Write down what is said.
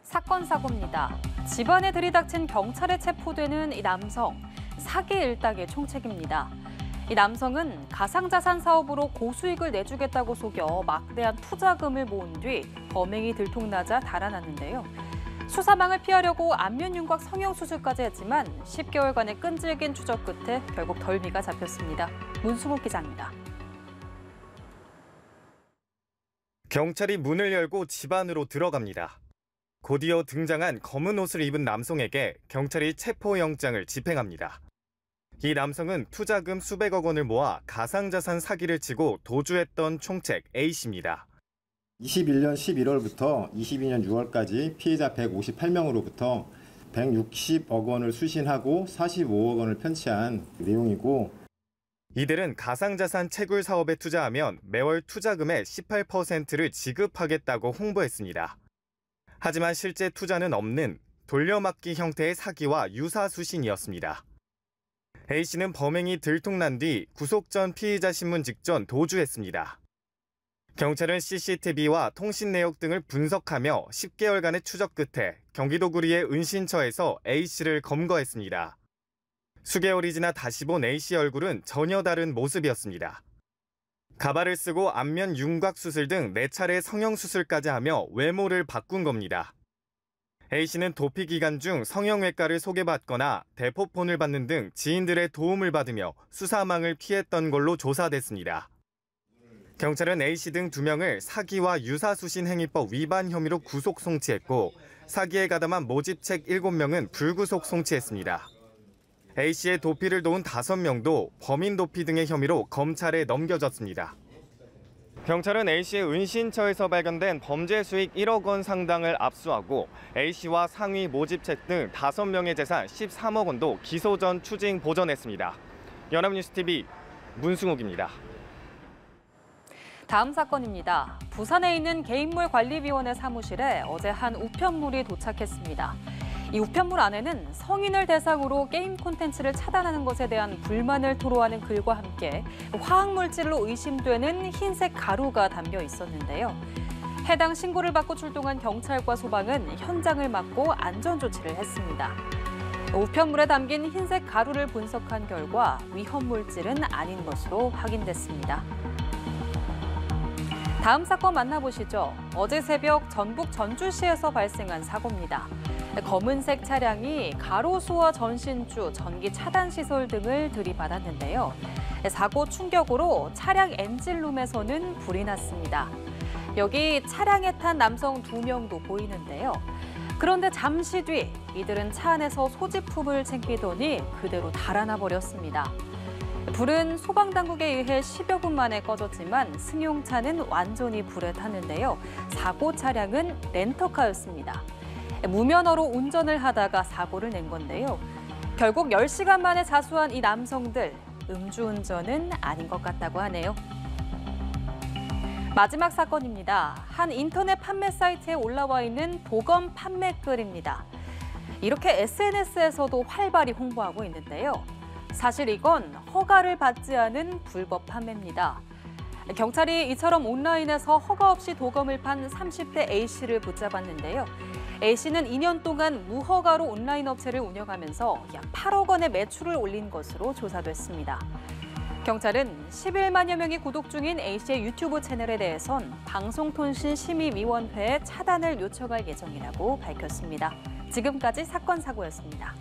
사건 사고입니다. 집안에 들이닥친 경찰에 체포되는 이 남성, 사기 일당의 총책입니다. 이 남성은 가상자산 사업으로 고수익을 내주겠다고 속여 막대한 투자금을 모은 뒤 범행이 들통나자 달아났는데요. 수사망을 피하려고 안면윤곽 성형수술까지 했지만 10개월간의 끈질긴 추적 끝에 결국 덜미가 잡혔습니다. 문승욱 기자입니다. 경찰이 문을 열고 집 안으로 들어갑니다. 곧이어 등장한 검은 옷을 입은 남성에게 경찰이 체포영장을 집행합니다. 이 남성은 투자금 수백억 원을 모아 가상자산 사기를 치고 도주했던 총책 A씨입니다. 21년 11월부터 22년 6월까지 피해자 158명으로부터 160억 원을 수신하고 45억 원을 편취한 내용이고, 이들은 가상자산 채굴 사업에 투자하면 매월 투자금의 18%를 지급하겠다고 홍보했습니다. 하지만 실제 투자는 없는 돌려막기 형태의 사기와 유사 수신이었습니다. A씨는 범행이 들통난 뒤 구속 전 피의자 신문 직전 도주했습니다. 경찰은 CCTV와 통신 내역 등을 분석하며 10개월간의 추적 끝에 경기도 구리의 은신처에서 A씨를 검거했습니다. 수개월이 지나 다시 본 A씨 얼굴은 전혀 다른 모습이었습니다. 가발을 쓰고 안면 윤곽 수술 등 4차례 성형수술까지 하며 외모를 바꾼 겁니다. A씨는 도피 기간 중 성형외과를 소개받거나 대포폰을 받는 등 지인들의 도움을 받으며 수사망을 피했던 걸로 조사됐습니다. 경찰은 A씨 등 2명을 사기와 유사수신행위법 위반 혐의로 구속 송치했고, 사기에 가담한 모집책 7명은 불구속 송치했습니다. A씨의 도피를 도운 5명도 범인 도피 등의 혐의로 검찰에 넘겨졌습니다. 경찰은 A씨의 은신처에서 발견된 범죄 수익 1억 원 상당을 압수하고 A씨와 상위 모집책 등 5명의 재산 13억 원도 기소 전 추징 보전했습니다. 연합뉴스TV 문승욱입니다. 다음 사건입니다. 부산에 있는 개인물 관리위원회 사무실에 어제 한 우편물이 도착했습니다. 이 우편물 안에는 성인을 대상으로 게임 콘텐츠를 차단하는 것에 대한 불만을 토로하는 글과 함께 화학물질로 의심되는 흰색 가루가 담겨 있었는데요. 해당 신고를 받고 출동한 경찰과 소방은 현장을 막고 안전조치를 했습니다. 우편물에 담긴 흰색 가루를 분석한 결과 위험물질은 아닌 것으로 확인됐습니다. 다음 사건 만나보시죠. 어제 새벽 전북 전주시에서 발생한 사고입니다. 검은색 차량이 가로수와 전신주, 전기 차단 시설 등을 들이받았는데요. 사고 충격으로 차량 엔진룸에서는 불이 났습니다. 여기 차량에 탄 남성 2명도 보이는데요. 그런데 잠시 뒤 이들은 차 안에서 소지품을 챙기더니 그대로 달아나 버렸습니다. 불은 소방당국에 의해 10여 분 만에 꺼졌지만 승용차는 완전히 불에 탔는데요. 사고 차량은 렌터카였습니다. 무면허로 운전을 하다가 사고를 낸 건데요. 결국 10시간 만에 자수한 이 남성들, 음주운전은 아닌 것 같다고 하네요. 마지막 사건입니다. 한 인터넷 판매 사이트에 올라와 있는 도검 판매 글입니다. 이렇게 SNS에서도 활발히 홍보하고 있는데요. 사실 이건 허가를 받지 않은 불법 판매입니다. 경찰이 이처럼 온라인에서 허가 없이 도검을 판 30대 A씨를 붙잡았는데요. A씨는 2년 동안 무허가로 온라인 업체를 운영하면서 약 8억 원의 매출을 올린 것으로 조사됐습니다. 경찰은 11만여 명이 구독 중인 A씨의 유튜브 채널에 대해선 방송통신심의위원회에 차단을 요청할 예정이라고 밝혔습니다. 지금까지 사건 사고였습니다.